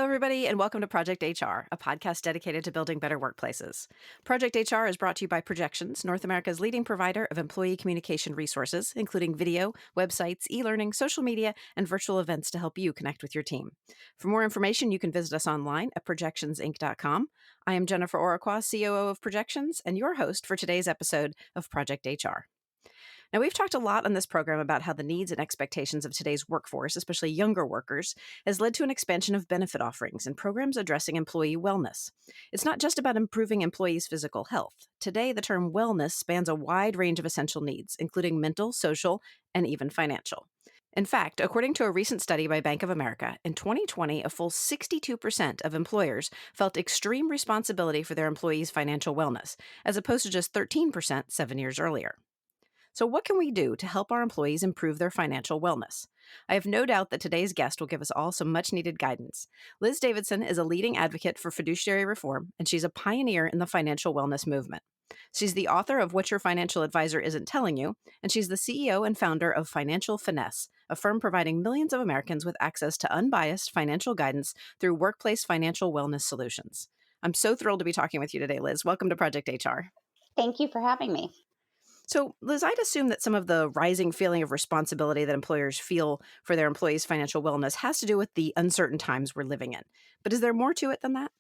everybody, and welcome to Project HR, a podcast dedicated to building better workplaces. Project HR is brought to you by Projections, North America's leading provider of employee communication resources, including video, websites, e-learning, social media, and virtual events to help you connect with your team. For more information, you can visit us online at projectionsinc.com. I am Jennifer Oraqua, COO of Projections, and your host for today's episode of Project HR. Now, we've talked a lot on this program about how the needs and expectations of today's workforce, especially younger workers, has led to an expansion of benefit offerings and programs addressing employee wellness. It's not just about improving employees' physical health. Today, the term wellness spans a wide range of essential needs, including mental, social, and even financial. In fact, according to a recent study by Bank of America, in 2020, a full 62% of employers felt extreme responsibility for their employees' financial wellness, as opposed to just 13% 7 years earlier. So what can we do to help our employees improve their financial wellness? I have no doubt that today's guest will give us all some much-needed guidance. Liz Davidson is a leading advocate for fiduciary reform, and she's a pioneer in the financial wellness movement. She's the author of What Your Financial Advisor Isn't Telling You, and she's the CEO and founder of Finesse, a firm providing millions of Americans with access to unbiased financial guidance through workplace financial wellness solutions. I'm so thrilled to be talking with you today, Liz. Welcome to Project HR. Thank you for having me. So, Liz, I'd assume that some of the rising feeling of responsibility that employers feel for their employees' financial wellness has to do with the uncertain times we're living in. But is there more to it than that?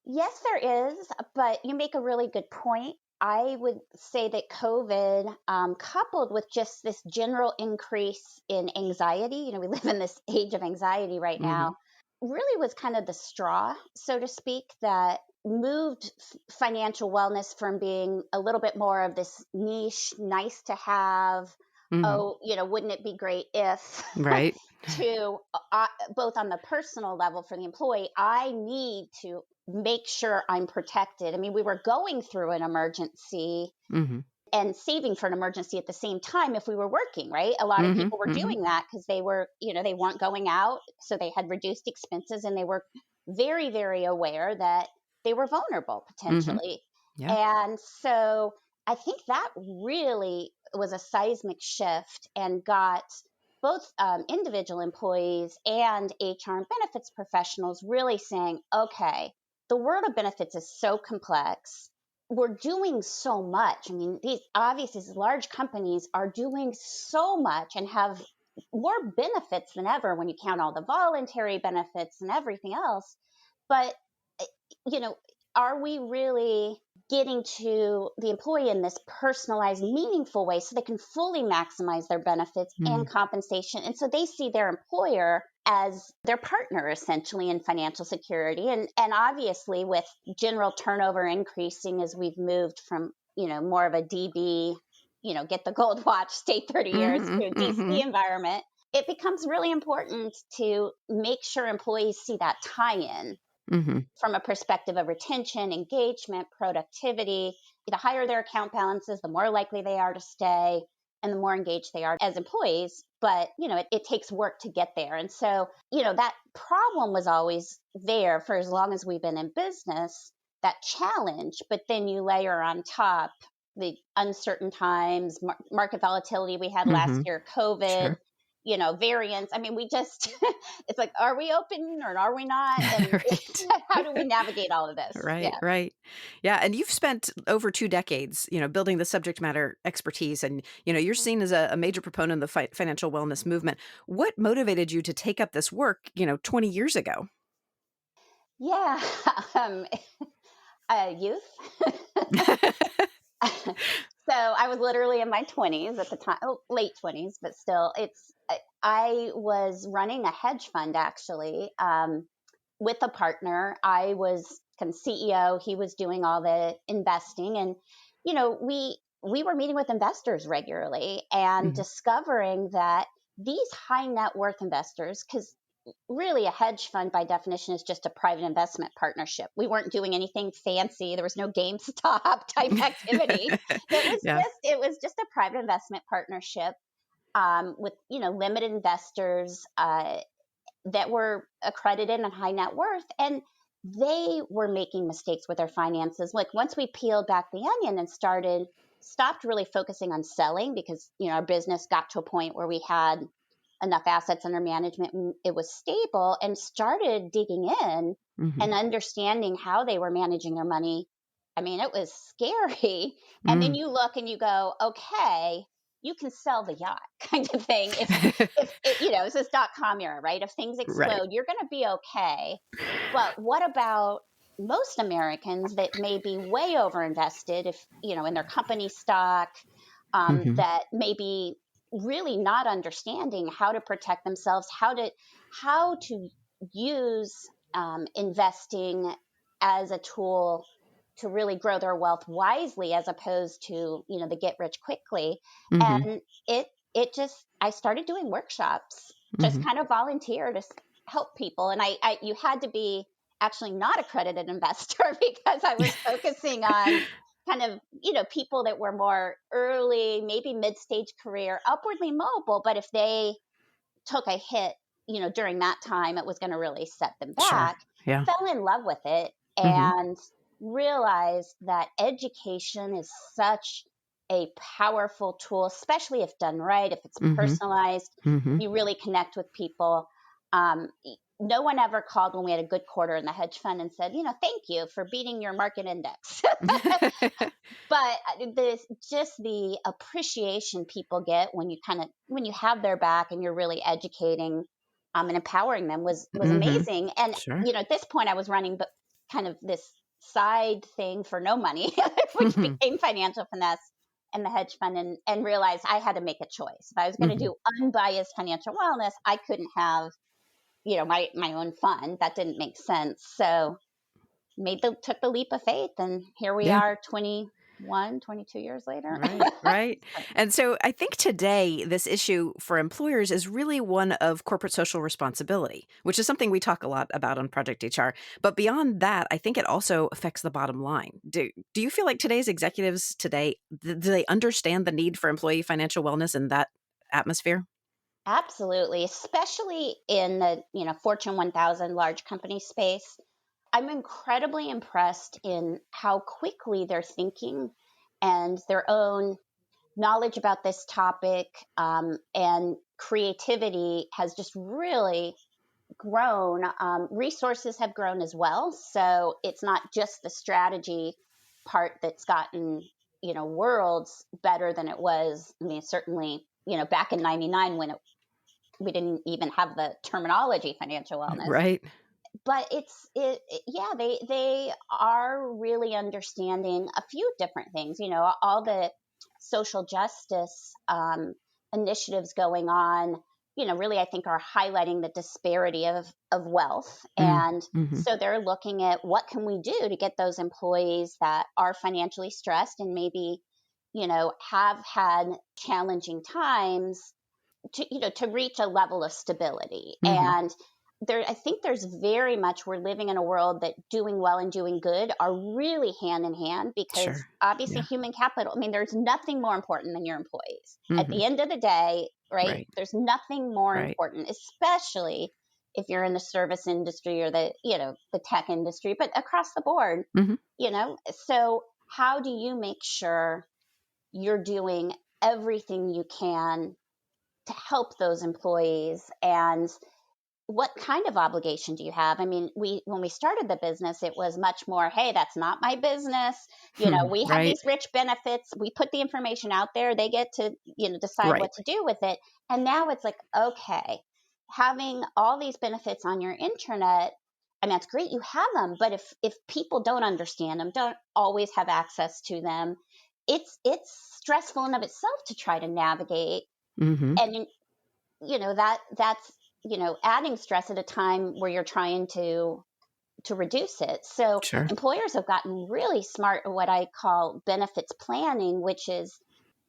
Yes, there is, but you make a really good point. I would say that COVID, coupled with just this general increase in anxiety, we live in this age of anxiety right now, really was kind of the straw, so to speak, that moved financial wellness from being a little bit more of this niche, nice to have, wouldn't it be great if, Right. to both on the personal level for the employee, I need to make sure I'm protected. I mean, we were going through an emergency and saving for an emergency at the same time if we were working, right? A lot of people were doing that because they were, they weren't going out. So they had reduced expenses and they were very, very aware that they were vulnerable potentially. Yeah. And so I think that really was a seismic shift and got both individual employees and HR and benefits professionals really saying, okay, the world of benefits is so complex. We're doing so much. I mean, these large companies are doing so much and have more benefits than ever when you count all the voluntary benefits and everything else. But, are we really getting to the employee in this personalized, meaningful way so they can fully maximize their benefits and compensation? And so they see their employer as their partner, essentially, in financial security. And obviously, with general turnover increasing as we've moved from, more of a DB, get the gold watch, stay 30 years to a DC environment, it becomes really important to make sure employees see that tie-in. From a perspective of retention, engagement, productivity. The higher their account balances, the more likely they are to stay and the more engaged they are as employees. But, it takes work to get there. And so, that problem was always there for as long as we've been in business, that challenge. But then you layer on top the uncertain times, market volatility we had last year, COVID. Sure. Variants. I mean, we just, it's like, are we open or are we not? And Right. how do we navigate all of this? Right. Yeah. And you've spent over 2 decades, building the subject matter expertise and, you're seen as a major proponent of the financial wellness movement. What motivated you to take up this work, 20 years ago? Yeah. Youth. So I was literally in my 20s at the time, late 20s, but still I was running a hedge fund actually, with a partner. I was kind of CEO. He was doing all the investing and, we were meeting with investors regularly and discovering that these high net worth investors, because really a hedge fund by definition is just a private investment partnership. We weren't doing anything fancy. There was no GameStop type activity. It was just a private investment partnership with, limited investors that were accredited and high net worth. And they were making mistakes with their finances. Like once we peeled back the onion and stopped really focusing on selling because, our business got to a point where we had enough assets under management and it was stable, and started digging in Mm-hmm. and understanding how they were managing their money. I mean, it was scary. And then Mm. you look and you go, okay, you can sell the yacht kind of thing. If it, it's this .com era, right? If things Right. explode, you're going to be okay. But what about most Americans that may be way overinvested, if in their company stock, Mm-hmm. that may be really not understanding how to protect themselves, how to use investing as a tool to really grow their wealth wisely, as opposed to the get rich quickly. Mm-hmm. And it just, I started doing workshops, just Mm-hmm. kind of volunteer to help people. And I you had to be actually not accredited investor because I was focusing on kind of people that were more early, maybe mid-stage career, upwardly mobile, but if they took a hit during that time, it was going to really set them Sure. back. Yeah. Fell in love with it Mm-hmm. and realized that education is such a powerful tool, especially if done right, if it's Mm-hmm. personalized, Mm-hmm. if you really connect with people. No one ever called when we had a good quarter in the hedge fund and said, thank you for beating your market index. But just the appreciation people get when you have their back and you're really educating and empowering them was Mm-hmm. amazing. And Sure. at this point I was running but kind of this side thing for no money, which Mm-hmm. became financial finesse and the hedge fund, and realized I had to make a choice. If I was going to Mm-hmm. do unbiased financial wellness, I couldn't have my own fund. That didn't make sense. So took the leap of faith, and here we Yeah. are 22 years later. Right, right. And so I think today this issue for employers is really one of corporate social responsibility, which is something we talk a lot about on Project HR. But beyond that, I think it also affects the bottom line. Do you feel like today's executives today, do they understand the need for employee financial wellness in that atmosphere? Absolutely, especially in the Fortune 1000 large company space. I'm incredibly impressed in how quickly they're thinking, and their own knowledge about this topic, and creativity has just really grown. Resources have grown as well. So it's not just the strategy part that's gotten, worlds better than it was. I mean, certainly, back in 99 when we didn't even have the terminology financial wellness. Right. But yeah, they are really understanding a few different things, all the social justice initiatives going on, really I think are highlighting the disparity of wealth. And Mm-hmm. so they're looking at what can we do to get those employees that are financially stressed and maybe have had challenging times to reach a level of stability. Mm-hmm. And I think there's very much, we're living in a world that doing well and doing good are really hand in hand, because Sure. obviously Yeah. human capital, I mean, there's nothing more important than your employees at Mm-hmm. the end of the day, right? Right. There's nothing more Right. important, especially if you're in the service industry or the tech industry, but across the board, Mm-hmm. so how do you make sure you're doing everything you can to help those employees? And what kind of obligation do you have? I mean, when we started the business, it was much more, hey, that's not my business. We have Right. these rich benefits. We put the information out there. They get to, decide Right. what to do with it. And now it's like, okay, having all these benefits on your internet, I mean, that's great. You have them, but if people don't understand them, don't always have access to them, it's stressful in of itself to try to navigate. Mm-hmm. And that's adding stress at a time where you're trying to reduce it. So Sure. employers have gotten really smart at what I call benefits planning, which is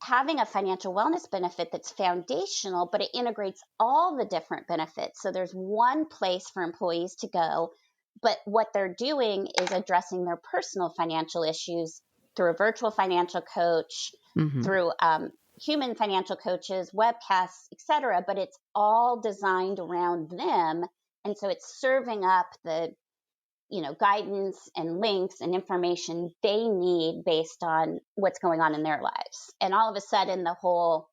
having a financial wellness benefit that's foundational, but it integrates all the different benefits. So there's one place for employees to go, but what they're doing is addressing their personal financial issues through a virtual financial coach, Mm-hmm. through human financial coaches, webcasts, etc. But it's all designed around them. And so it's serving up the guidance and links and information they need based on what's going on in their lives. And all of a sudden, the whole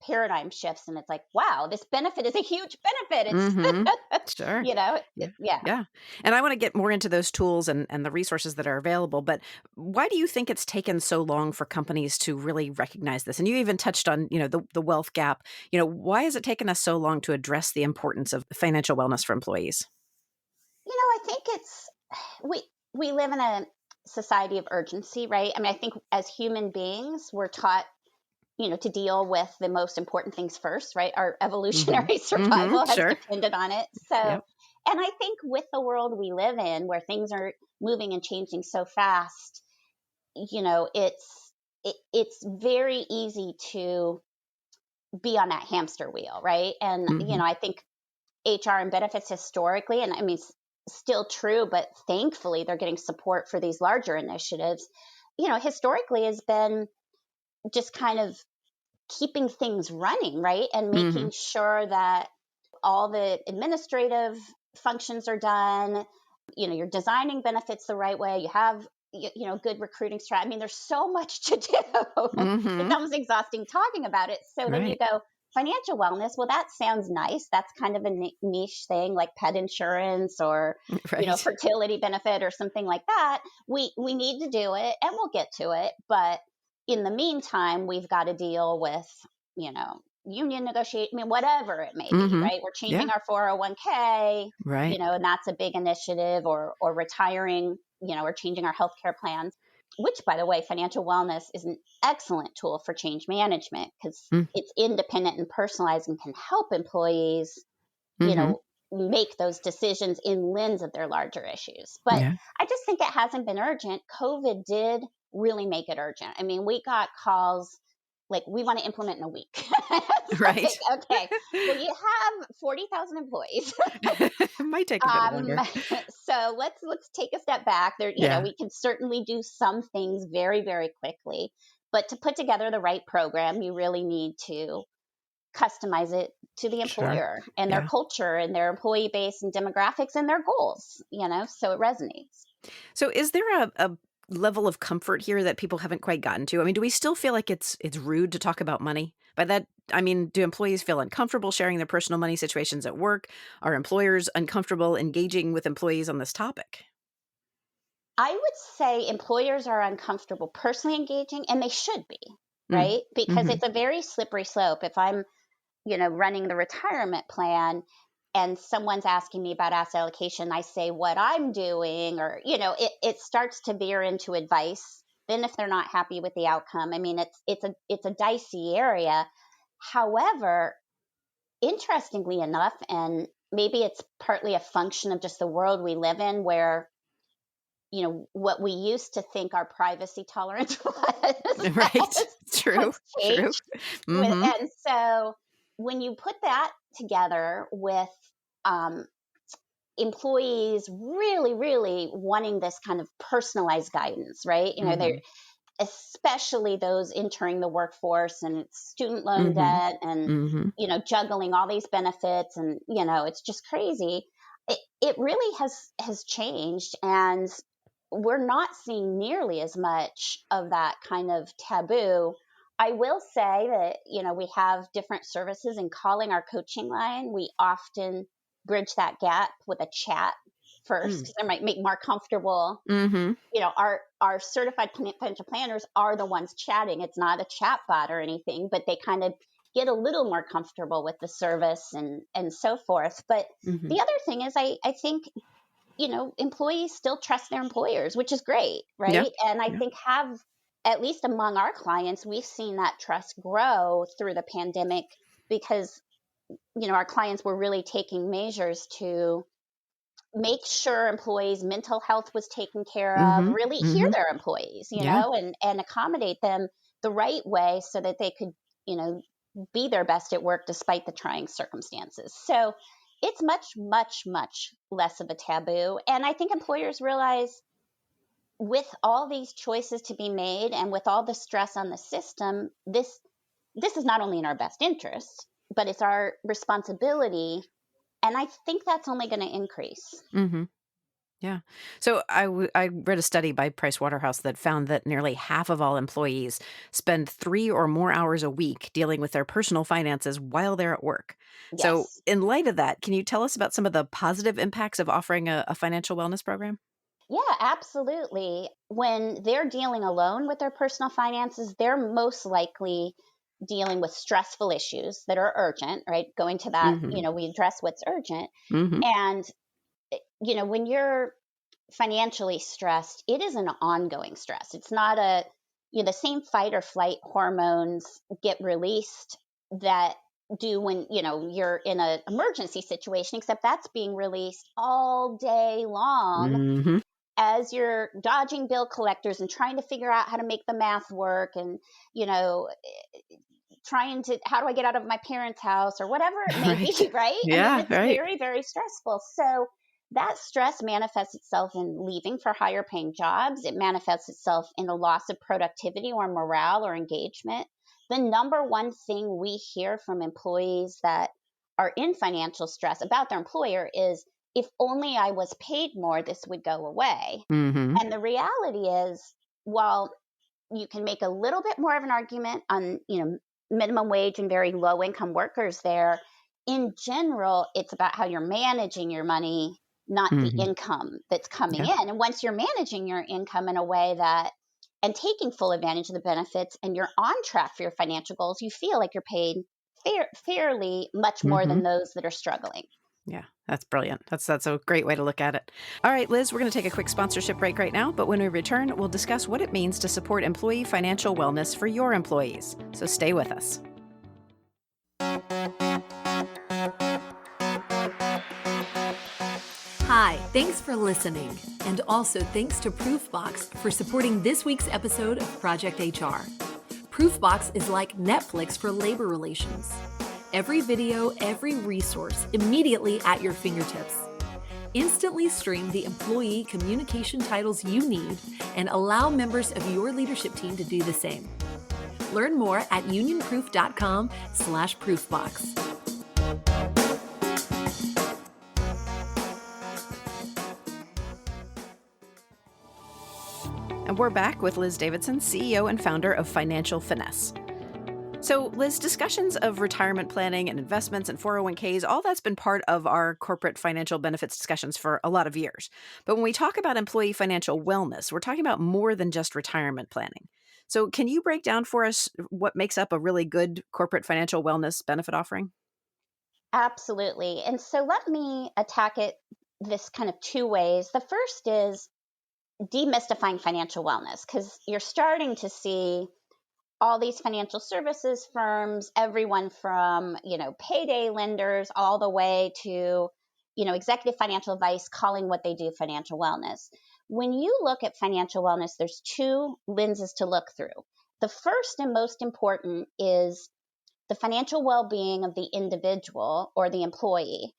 paradigm shifts and it's like, wow, this benefit is a huge benefit. Mm-hmm. It's, Sure. Yeah. yeah. Yeah. And I want to get more into those tools and the resources that are available. But why do you think it's taken so long for companies to really recognize this? And you even touched on, the wealth gap. Why has it taken us so long to address the importance of financial wellness for employees? I think we we live in a society of urgency, right? I mean, I think as human beings, we're taught, to deal with the most important things first, right? Our Mm-hmm. evolutionary Mm-hmm. survival has Sure. depended on it. So, Yep. and I think with the world we live in, where things are moving and changing so fast, it's very easy to be on that hamster wheel, right? And Mm-hmm. I think HR and benefits historically, and I mean, still true, but thankfully they're getting support for these larger initiatives. Historically has been just kind of keeping things running, right? And Mm-hmm. making sure that all the administrative functions are done. You're designing benefits the right way. You have, good recruiting strategy. I mean, there's so much to do. It's Mm-hmm. almost exhausting talking about it. So then you Right. go, financial wellness. Well, that sounds nice. That's kind of a niche thing like pet insurance or, Right. fertility benefit or something like that. We need to do it and we'll get to it. But in the meantime, we've got to deal with, union negotiate, I mean, whatever it may be, Mm-hmm. right? We're Yeah. changing our 401k, Right. and that's a big initiative, or retiring, or changing our healthcare plans, which, by the way, financial wellness is an excellent tool for change management because it's independent and personalized and can help employees, you Mm-hmm. know, make those decisions in lens of their larger issues. But Yeah. I just think it hasn't been urgent. COVID did really make it urgent. I mean, we got calls like, we want to implement in a week. It's Right. like, okay, well, you have 40,000 employees. It might take a bit um, longer. so let's take a step back. There, Yeah. we can certainly do some things very, very quickly, but to put together the right program, you really need to customize it to the Sure. employer and their Yeah. culture and their employee base and demographics and their goals, so it resonates. So is there a level of comfort here that people haven't quite gotten to? I mean, do we still feel like it's rude to talk about money? By that, I mean, do employees feel uncomfortable sharing their personal money situations at work? Are employers uncomfortable engaging with employees on this topic? I would say employers are uncomfortable personally engaging, and they should be, Mm. right? Because Mhm. it's a very slippery slope. If I'm, running the retirement plan and someone's asking me about asset allocation, I say what I'm doing, or, it starts to veer into advice. Then if they're not happy with the outcome, I mean, it's a dicey area. However, interestingly enough, and maybe it's partly a function of just the world we live in where, what we used to think our privacy tolerance was Right. True. has True. changed. Mhm. And so when you put that together with um, employees really, really wanting this kind of personalized guidance, right? They're Mhm. especially those entering the workforce and it's student loan Mhm. debt and, Mhm. juggling all these benefits and, it's just crazy. It really has changed, and we're not seeing nearly as much of that kind of taboo. I will say that, we have different services, and calling our coaching line, we often bridge that gap with a chat first Mm. because I might make more comfortable. Mhm. Our certified financial planners are the ones chatting. It's not a chat bot or anything, but they kind of get a little more comfortable with the service and so forth. But Mhm. the other thing is, I think, employees still trust their employers, which is great, Yeah. right? And I Yeah. think at least among our clients, we've seen that trust grow through the pandemic because, our clients were really taking measures to make sure employees' mental health was taken care of, Mhm. really hear Mhm. their employees, Yeah. and accommodate them the right way so that they could, you know, be their best at work despite the trying circumstances. So it's much, much, much less of a taboo. And I think employers realize with all these choices to be made and with all the stress on the system, this is not only in our best interest, but it's our responsibility. And I think that's only going to increase. Mhm. Yeah. So I read a study by Price Waterhouse that found that nearly half of all employees spend 3 or more hours a week dealing with their personal finances while they're at work. So, Yes. in light of that, can you tell us about some of the positive impacts of offering a financial wellness program? Yeah, absolutely. When they're dealing alone with their personal finances, they're most likely dealing with stressful issues that are urgent, right? Going to that, Hmm. we address what's urgent. Hmm. And, when you're financially stressed, it is an ongoing stress. It's not the same fight or flight hormones get released that do when, you're in an emergency situation, except that's being released all day long Hmm. as you're dodging bill collectors and trying to figure out how to make the math work and, you know, trying to, how do I get out of my parents' house or whatever it may Right. be, right? I mean, Yeah. it's Right. very, very stressful. So that stress manifests itself in leaving for higher paying jobs. It manifests itself in a loss of productivity or morale or engagement. The number one thing we hear from employees that are in financial stress about their employer is, if only I was paid more, this would go away. Hmm. And the reality is, while you can make a little bit more of an argument on, minimum wage and very low income workers there, in general, it's about how you're managing your money, not the Hmm. income that's coming Yeah. in. And once you're managing your income in a way that and taking full advantage of the benefits and you're on track for your financial goals, you feel like you're paid fairly much more Hmm. than those that are struggling. Yeah, that's brilliant. That's a great way to look at it. All right, Liz, we're going to take a quick sponsorship break right now, but when we return, we'll discuss what it means to support employee financial wellness for your employees. So stay with us. Hi, thanks for listening. And also thanks to Proofbox for supporting this week's episode of Project HR. Proofbox is like Netflix for labor relations. Every video, every resource immediately at your fingertips. Instantly stream the employee communication titles you need and allow members of your leadership team to do the same. Learn more at unionproof.com/proofbox. And we're back with Liz Davidson, CEO and founder of Financial Finesse. So, Liz, discussions of retirement planning and investments and 401ks, all that's been part of our corporate financial benefits discussions for a lot of years. But when we talk about employee financial wellness, we're talking about more than just retirement planning. So, can you break down for us what makes up a really good corporate financial wellness benefit offering? Absolutely. And so let me attack it this kind of two ways. The first is demystifying financial wellness, because you're starting to see all these financial services firms, everyone from, payday lenders all the way to, executive financial advice, calling what they do financial wellness. When you look at financial wellness, there's two lenses to look through. The first and most important is the financial well-being of the individual or the employee.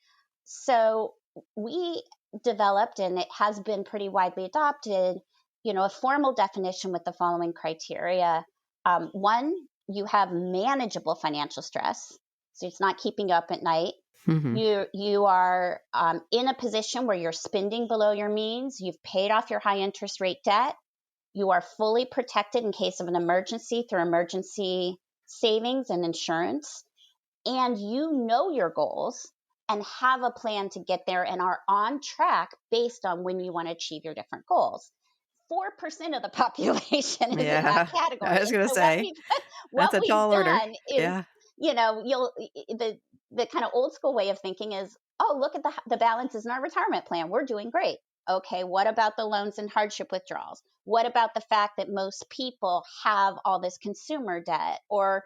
So we developed, and it has been pretty widely adopted, a formal definition with the following criteria. One, you have manageable financial stress, so it's not keeping you up at night. Hmm. You are in a position where you're spending below your means. You've paid off your high interest rate debt. You are fully protected in case of an emergency through emergency savings and insurance. And you know your goals and have a plan to get there and are on track based on when you want to achieve your different goals. 4% of the population is in that Yeah, I category. was And going to so say what that's a we've tall order. done is, Yeah. you'll the kind of old school way of thinking is, oh, look at the balances in our retirement plan. We're doing great. Okay, what about the loans and hardship withdrawals? What about the fact that most people have all this consumer debt, or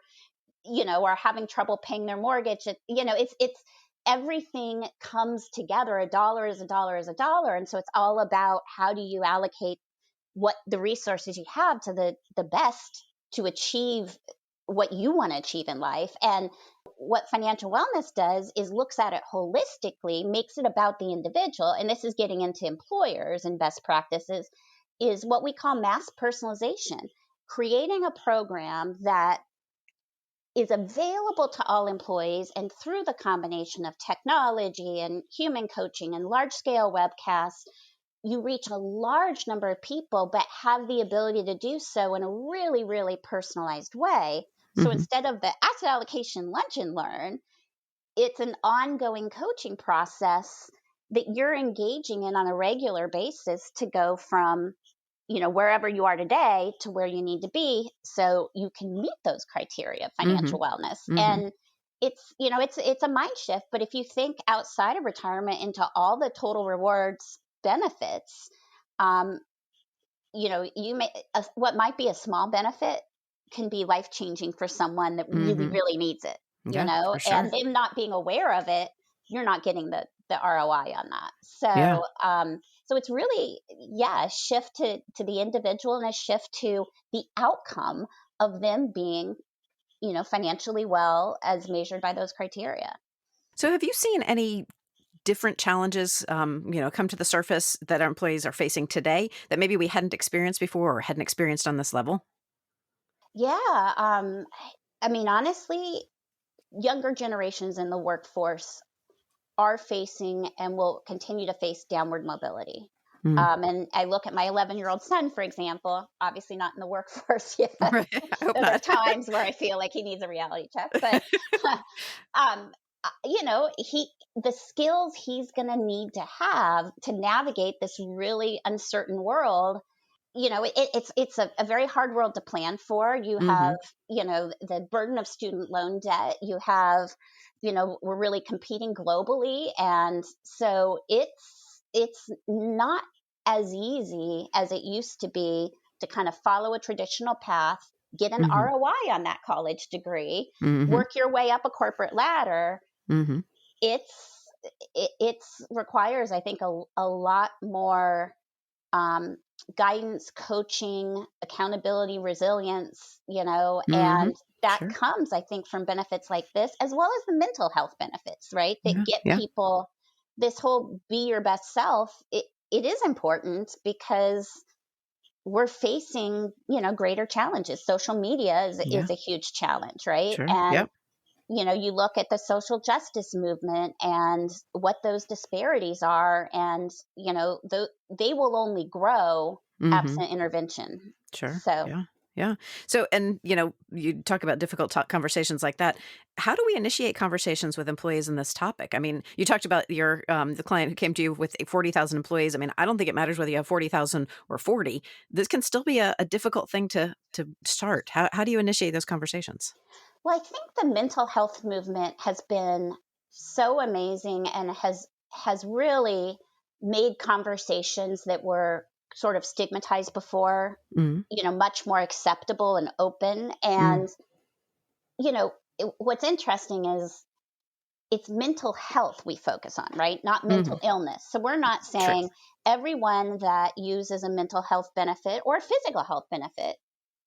are having trouble paying their mortgage? It's everything comes together. A dollar is a dollar is a dollar, and so it's all about how do you allocate what the resources you have to the best to achieve what you want to achieve in life. And what financial wellness does is looks at it holistically, makes it about the individual. And this is getting into employers and best practices, is what we call mass personalization, creating a program that is available to all employees, and through the combination of technology and human coaching and large scale webcasts, you reach a large number of people, but have the ability to do so in a really, really personalized way. So Mm-hmm. instead of the asset allocation lunch and learn, it's an ongoing coaching process that you're engaging in on a regular basis to go from, wherever you are today to where you need to be so you can meet those criteria of Mm-hmm. financial wellness. Mm-hmm. And it's a mind shift, but if you think outside of retirement into all the total rewards benefits, you may what might be a small benefit can be life changing for someone that really, Mm-hmm. really needs it, Yeah, for and sure. them not being aware of it, you're not getting the ROI on that. Yeah. So it's really, a shift to the individual and a shift to the outcome of them being, financially well as measured by those criteria. So have you seen any different challenges, come to the surface that our employees are facing today that maybe we hadn't experienced before or hadn't experienced on this level? Yeah. I mean, honestly, younger generations in the workforce are facing and will continue to face downward mobility. Mm. And I look at my 11-year-old son, for examul, obviously not in the workforce yet. Right. I hope Those are not. times where I feel like he needs a reality check. But, um, the skills he's going to need to have to navigate this really uncertain world, it's a very hard world to plan for. You have, Mm-hmm. the burden of student loan debt. You have, we're really competing globally. And so it's not as easy as it used to be to kind of follow a traditional path, get an Mm-hmm. ROI on that college degree, Mm-hmm. work your way up a corporate ladder. Mm-hmm. It's requires, I think, a lot more um, guidance, coaching, accountability, resilience, Mm-hmm. and that Sure. comes, I think, from benefits like this, as well as the mental health benefits, right? That Yeah. get Yeah. people this whole be your best self. It is important because we're facing, greater challenges. Social media Yeah. is a huge challenge, right? Sure. And Yep. you look at the social justice movement and what those disparities are, and they will only grow Mm-hmm. absent intervention. Sure. So Yeah. Yeah. So, and you talk about difficult conversations like that. How do we initiate conversations with employees in this topic? I mean, you talked about your the client who came to you with 40,000 employees. I mean, I don't think it matters whether you have 40,000 or 40. This can still be a difficult thing to start. How do you initiate those conversations? well, I think the mental health movement has been so amazing and has really made conversations that were sort of stigmatized before, Mm-hmm. much more acceptable and open. Mm-hmm. And what's interesting is it's mental health we focus on, right? Not Mm-hmm. mental illness. So we're not True. saying everyone that uses a mental health benefit or a physical health benefit,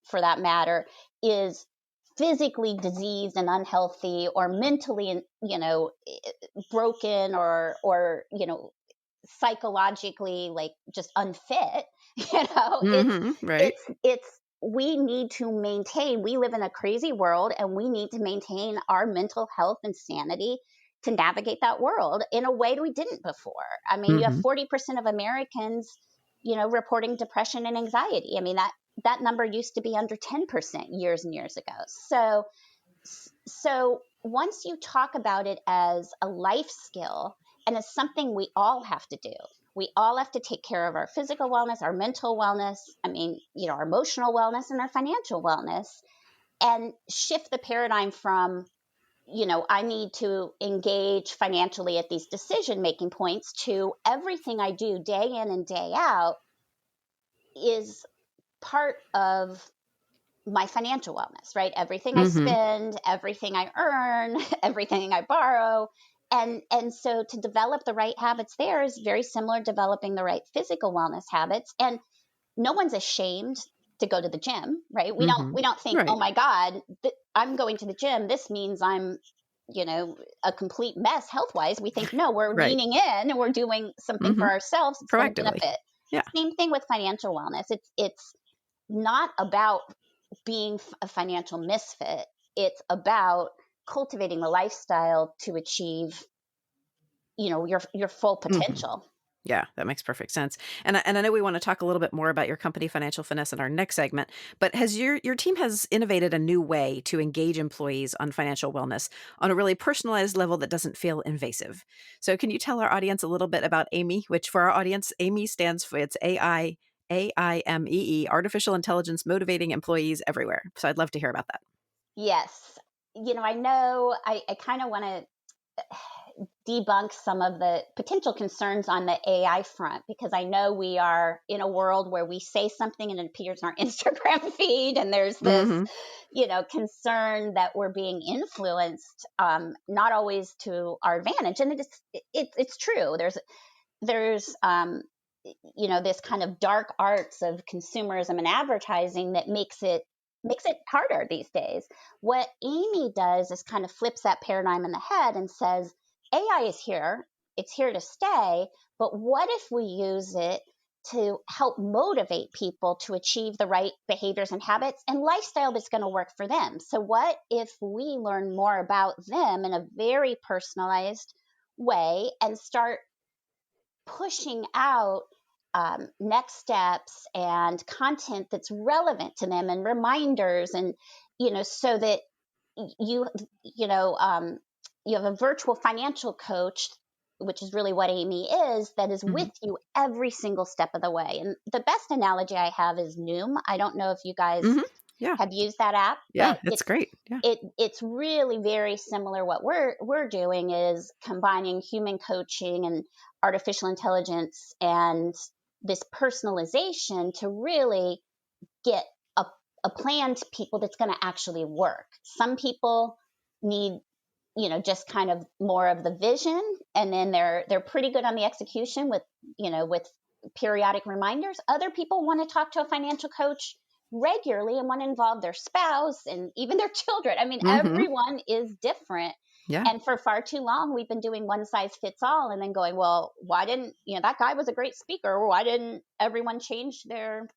for that matter, is physically diseased and unhealthy or mentally, broken or psychologically like just unfit. Mm-hmm. Right. It's we need to maintain, we live in a crazy world and we need to maintain our mental health and sanity to navigate that world in a way that we didn't before. I mean, you have Mm-hmm. 40% of Americans, reporting depression and anxiety. I mean, that number used to be under 10% years and years ago. So once you talk about it as a life skill and as something we all have to do, we all have to take care of our physical wellness, our mental wellness, I mean, our emotional wellness and our financial wellness, and shift the paradigm from, I need to engage financially at these decision making points to everything I do day in and day out is part of my financial wellness, right? Everything I Mm-hmm. spend, everything I earn, everything I borrow. And so to develop the right habits there is very similar to developing the right physical wellness habits. And no one's ashamed to go to the gym, right? We don't Mm-hmm. we don't think, oh Right. my God, I'm going to the gym. This means I'm, a complete mess health wise. We think, no, we're Right. leaning in and we're doing something Mm-hmm. for ourselves. It's going to Proactively. benefit. Yeah. Same thing with financial wellness. It's not about being a financial misfit. It's about cultivating the lifestyle to achieve, your full Mm-hmm. potential. Yeah, that makes perfect sense. And I know we want to talk a little bit more about your company, Financial Finesse, in our next segment. But has your team has innovated a new way to engage employees on financial wellness on a really personalized level that doesn't feel invasive. So, can you tell our audience a little bit about AIMEE? Which for our audience, AIMEE stands for it's AIMEE, Artificial Intelligence Motivating Employees Everywhere. So, I'd love to hear about that. Yes. I know I kind of want to debunk some of the potential concerns on the AI front, because I know we are in a world where we say something and it appears in our Instagram feed, and there's this, Hmm. concern that we're being influenced, not always to our advantage. And it's true. There's this kind of dark arts of consumerism and advertising that makes it harder these days. What AIMEE does is kind of flips that paradigm in the head and says, AI is here, it's here to stay, but what if we use it to help motivate people to achieve the right behaviors and habits and lifestyle that's going to work for them? So what if we learn more about them in a very personalized way and start pushing out next steps and content that's relevant to them and reminders, and so that you you know you have a virtual financial coach, which is really what AIMEE is, that is Hmm. with you every single step of the way. And the best analogy I have is Noom. I don't know if you guys Hmm. Yeah. have used that app, Yeah. but It's great. Yeah. it's really very similar. What we're doing is combining human coaching and artificial intelligence and this personalization to really get a, a plan to people that's going to actually work. Some people need, just kind of more of the vision, and then they're pretty good on the execution with periodic reminders. Other people want to talk to a financial coach regularly and want to involve their spouse and even their children. I mean, Hmm. everyone is different. Yeah. And for far too long, we've been doing one size fits all and then going, well, why didn't, that guy was a great speaker. Why didn't everyone change their,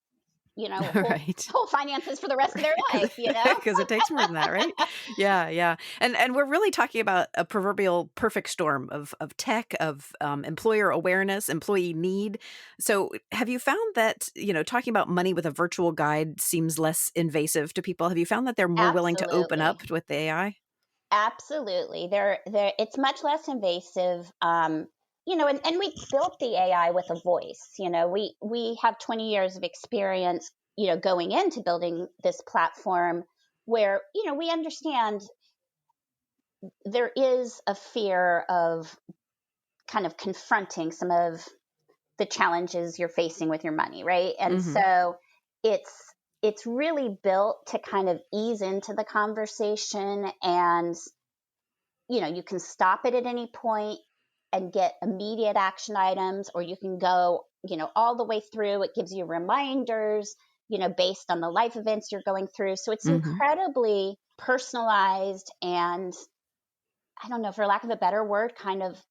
whole Right. whole finances for the rest of their Right, life? because it takes more than that, right? Yeah, yeah, and we're really talking about a proverbial perfect storm of tech, of, employer awareness, employee need. So, have you found that, talking about money with a virtual guide seems less invasive to people? Have you found that they're more willing to open Absolutely. up with the AI? Absolutely. It's much less invasive. And we built the AI with a voice. We have 20 years of experience, going into building this platform where, we understand there is a fear of kind of confronting some of the challenges you're facing with your money, right? And Mhm. so it's it's really built to kind of ease into the conversation, and you can stop it at any point and get immediate action items, or you can go, all the way through. It gives you reminders, based on the life events you're going through. So it's Mhm. incredibly personalized, and I don't know, for lack of a better word, kind of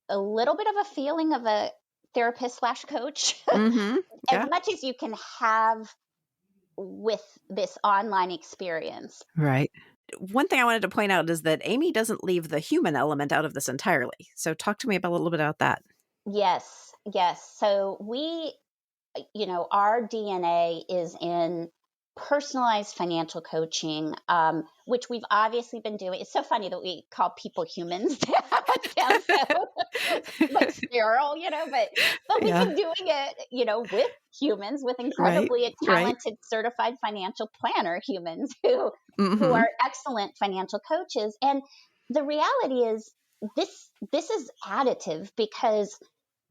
a little bit of a feeling of a therapist slash coach, Mhm. as Yeah. much as you can have with this online experience. Right. One thing I wanted to point out is that Amy doesn't leave the human element out of this entirely. So talk to me about a little bit about that. Yes, yes. So our DNA is in personalized financial coaching, which we've obviously been doing. It's so funny that we call people humans. It sounds so like sterile, but we've Yeah. been doing it, with humans, with Right. incredibly Right. talented certified financial planner humans who Mhm. are excellent financial coaches. And the reality is this is additive, because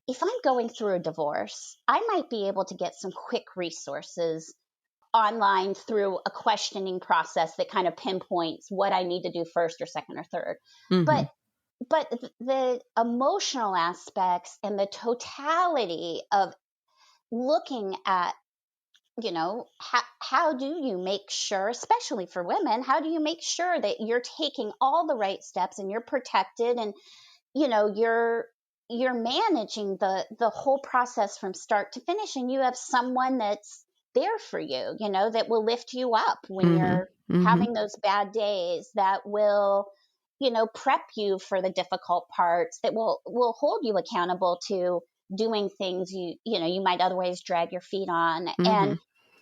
if I'm going through a divorce, I might be able to get some quick resources online through a questioning process that kind of pinpoints what I need to do first or second or third. But Mhm. the emotional aspects and the totality of looking at, how do you make sure, especially for women, how do you make sure that you're taking all the right steps and you're protected, and you're managing the whole process from start to finish, and you have someone that's there for you, that will lift you up when Mhm. you're Mhm. having those bad days, that will prep you for the difficult parts, that will hold you accountable to doing things you might otherwise drag your feet on. Mm-hmm. And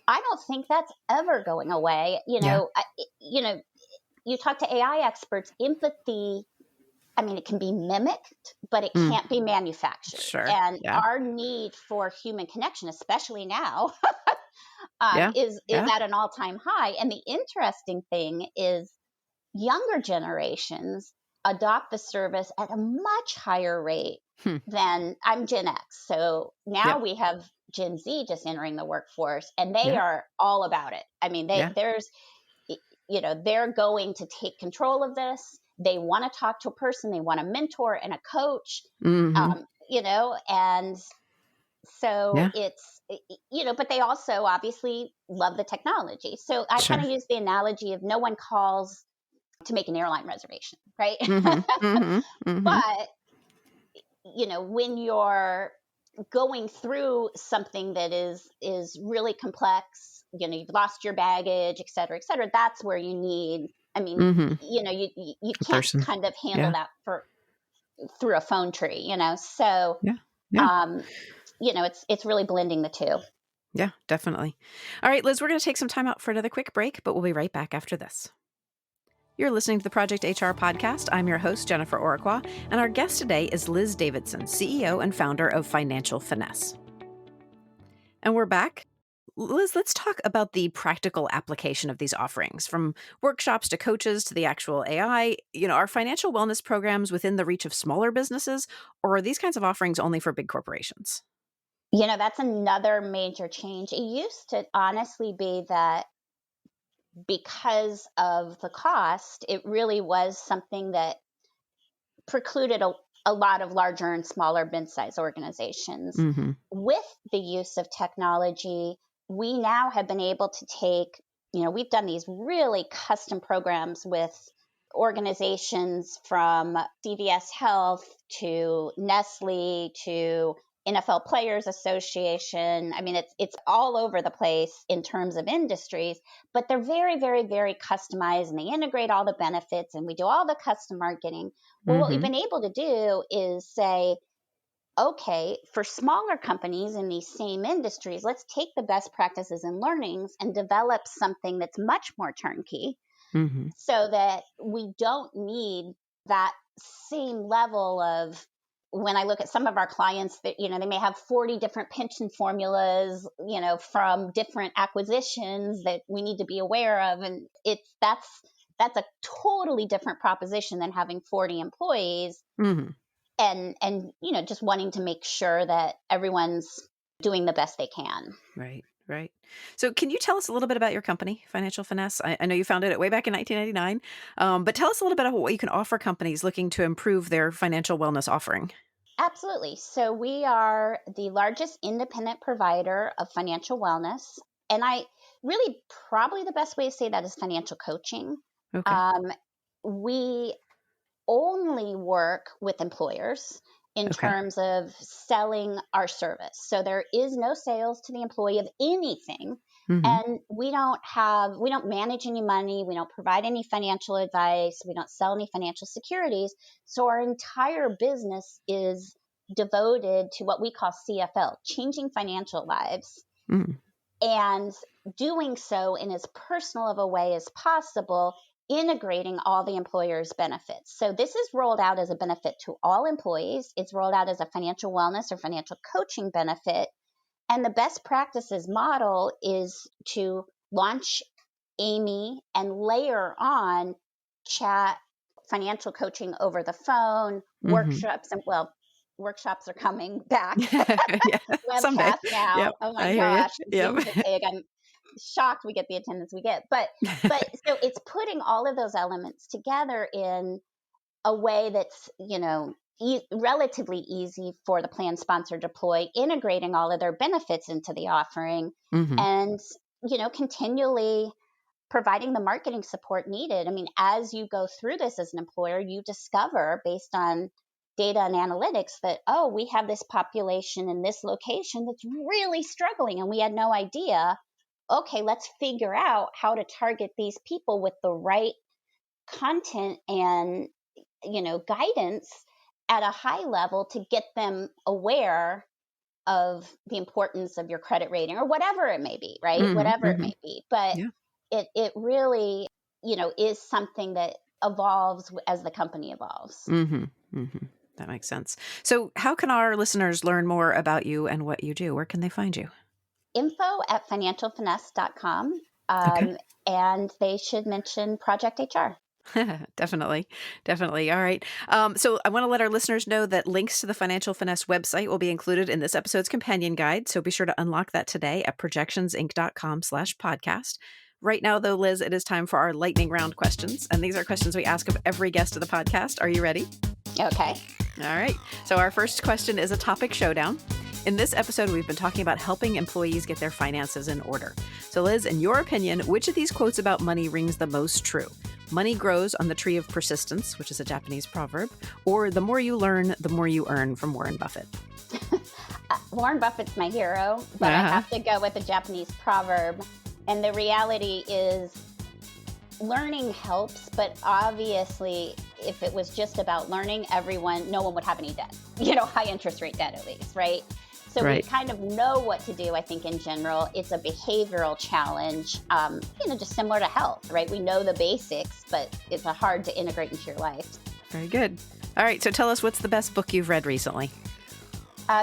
I don't think that's ever going away. Yeah. You talk to AI experts, empathy, I mean, it can be mimicked, but it Mm. can't be manufactured. Sure. And Yeah. our need for human connection, especially now, Yeah. is Yeah. at an all-time high. And the interesting thing is younger generations adopt the service at a much higher rate Hmm. than I'm Gen X. So now Yep. we have Gen Z just entering the workforce, and they Yeah. are all about it. I mean, Yeah. they're going to take control of this. They want to talk to a person. They want a mentor and a coach, Mm-hmm. and so Yeah. but they also obviously love the technology. So I kind Sure. of use the analogy of no one calls to make an airline reservation, right? Mm-hmm. Mm-hmm. Mm-hmm. But, when you're going through something that is really complex, you've lost your baggage, et cetera, that's where you need, I mean, Mm-hmm. you A can't person. kind of handle Yeah. that through a phone tree, so Yeah. Yeah. um it's really blending the two. Yeah, definitely. All right, Liz, we're going to take some time out for another quick break, but we'll be right back after this. You're listening to the Project HR podcast. I'm your host, Jennifer Oraqua, and our guest today is Liz Davidson, CEO and founder of Financial Finesse. And we're back. Liz, let's talk about the practical application of these offerings, from workshops to coaches to the actual AI. Are financial wellness programs within the reach of smaller businesses, or are these kinds of offerings only for big corporations? That's another major change. It used to honestly be that because of the cost, it really was something that precluded a lot of larger and smaller mid-sized organizations. Mm-hmm. With the use of technology, we now have been able to take, we've done these really custom programs with organizations from CVS Health to Nestle to NFL Players Association. I mean, it's all over the place in terms of industries, but they're very, very, very customized, and they integrate all the benefits, and we do all the custom marketing. Well, what we've Mm-hmm. been able to do is say, okay, for smaller companies in these same industries, let's take the best practices and learnings and develop something that's much more turnkey, Mm-hmm. so that we don't need that same level of, when I look at some of our clients that, they may have 40 different pension formulas, from different acquisitions that we need to be aware of. And that's a totally different proposition than having 40 employees Mm-hmm. and just wanting to make sure that everyone's doing the best they can. Right, right. So can you tell us a little bit about your company, Financial Finesse? I know you founded it way back in 1999, but tell us a little bit about what you can offer companies looking to improve their financial wellness offering. Absolutely. So we are the largest independent provider of financial wellness. And probably the best way to say that is financial coaching. Okay. Um, we only work with employers in Okay. terms of selling our service. So there is no sales to the employee of anything. Mm-hmm. And we don't manage any money. We don't provide any financial advice. We don't sell any financial securities. So our entire business is devoted to what we call CFL, changing financial lives, Mm-hmm. and doing so in as personal of a way as possible, integrating all the employer's benefits. So this is rolled out as a benefit to all employees. It's rolled out as a financial wellness or financial coaching benefit. And the best practices model is to launch AIMEE and layer on chat, financial coaching over the phone, Mm-hmm. workshops, and workshops are coming back. Yeah. Someday. Webcast now. Yep. Oh my I hear you. gosh, Yep. Zoom's a pig. I'm shocked we get the attendance we get. But so it's putting all of those elements together in a way that's, relatively easy for the plan sponsor to deploy, integrating all of their benefits into the offering, Mm-hmm. and, continually providing the marketing support needed. I mean, as you go through this as an employer, you discover, based on data and analytics, that, oh, we have this population in this location that's really struggling and we had no idea. Okay, let's figure out how to target these people with the right content and, guidance at a high level to get them aware of the importance of your credit rating or whatever it may be, right? Mm-hmm, Whatever it mm-hmm. may be. But Yeah. it really, is something that evolves as the company evolves. Mm-hmm, mm-hmm. That makes sense. So how can our listeners learn more about you and what you do? Where can they find you? info@financialfinesse.com. Okay. And they should mention Project HR. Definitely. Definitely. All right. So I want to let our listeners know that links to the Financial Finesse website will be included in this episode's companion guide. So be sure to unlock that today at projectionsinc.com/podcast. Right now, though, Liz, it is time for our lightning round questions. And these are questions we ask of every guest of the podcast. Are you ready? Okay. All right. So our first question is a topic showdown. In this episode, we've been talking about helping employees get their finances in order. So Liz, in your opinion, which of these quotes about money rings the most true? Money grows on the tree of persistence, which is a Japanese proverb, or the more you learn, the more you earn, from Warren Buffett. Warren Buffett's my hero, but I have to go with a Japanese proverb. And the reality is learning helps, but obviously if it was just about learning, no one would have any debt, high interest rate debt at least, right? So Right. we kind of know what to do, I think, in general. It's a behavioral challenge, just similar to health, right? We know the basics, but it's hard to integrate into your life. Very good. All right. So tell us, what's the best book you've read recently?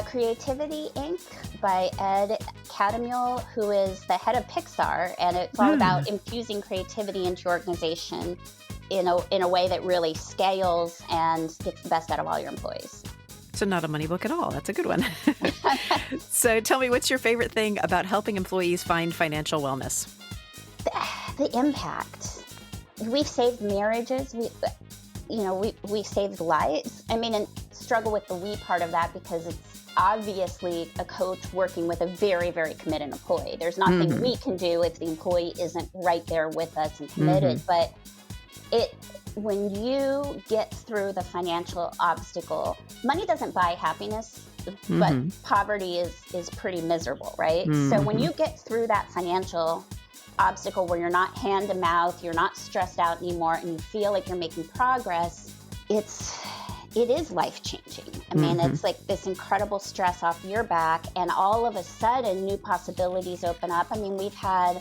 Creativity Inc. by Ed Catmull, who is the head of Pixar, and it's all about infusing creativity into your organization in a way that really scales and gets the best out of all your employees. So not a money book at all. That's a good one. So tell me, what's your favorite thing about helping employees find financial wellness? The impact. We've saved marriages. We saved lives. And struggle with the we part of that because it's obviously a coach working with a very, very committed employee. There's nothing we can do if the employee isn't right there with us and committed. But when you get through the financial obstacle, money doesn't buy happiness, but poverty is pretty miserable, right? So when you get through that financial obstacle where you're not hand to mouth, you're not stressed out anymore, and you feel like you're making progress, it is life-changing. It's like this incredible stress off your back, and all of a sudden new possibilities open up. We've had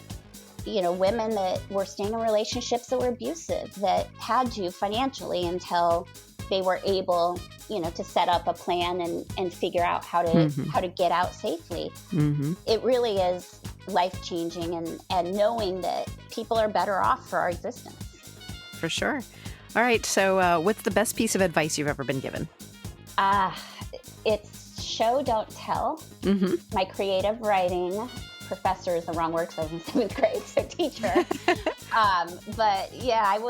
women that were staying in relationships that were abusive, that had to financially until they were able, to set up a plan and figure out how to get out safely. It really is life-changing, and knowing that people are better off for our existence. For sure. All right. So what's the best piece of advice you've ever been given? It's show, don't tell. My creative writing professor is the wrong word because I was in 7th grade, so teacher. But yeah, I've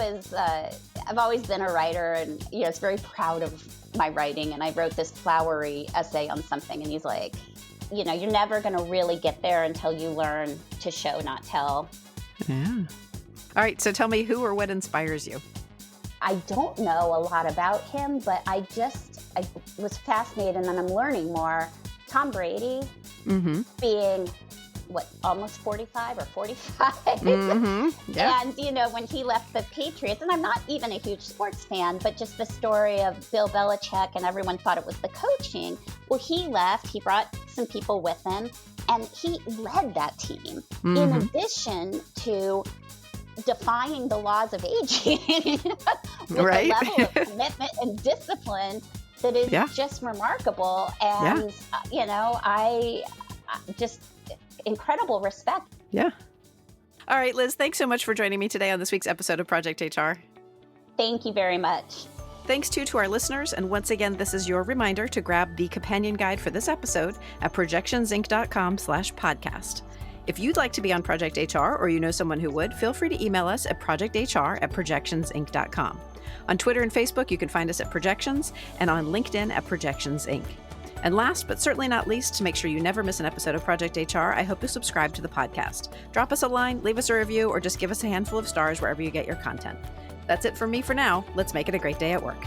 always been a writer, and it's very proud of my writing. And I wrote this flowery essay on something, and he's like, you're never going to really get there until you learn to show, not tell. Yeah. All right. So tell me, who or what inspires you? I don't know a lot about him, but I was fascinated, and then I'm learning more. Tom Brady being almost 45 or 45. Yeah. And, when he left the Patriots, and I'm not even a huge sports fan, but just the story of Bill Belichick, and everyone thought it was the coaching. Well, he left, he brought some people with him, and he led that team. In addition to defying the laws of aging with Right. a level of commitment and discipline that is just remarkable. And, I just incredible respect. Yeah. All right, Liz, thanks so much for joining me today on this week's episode of Project HR. Thank you very much. Thanks to our listeners. And once again, this is your reminder to grab the companion guide for this episode at projectionsinc.com/podcast. If you'd like to be on Project HR, or you know someone who would, feel free to email us at projecthr@projectionsinc.com. On Twitter and Facebook, you can find us at Projections, and on LinkedIn at Projections Inc. And last, but certainly not least, to make sure you never miss an episode of Project HR, I hope you subscribe to the podcast. Drop us a line, leave us a review, or just give us a handful of stars wherever you get your content. That's it from me for now. Let's make it a great day at work.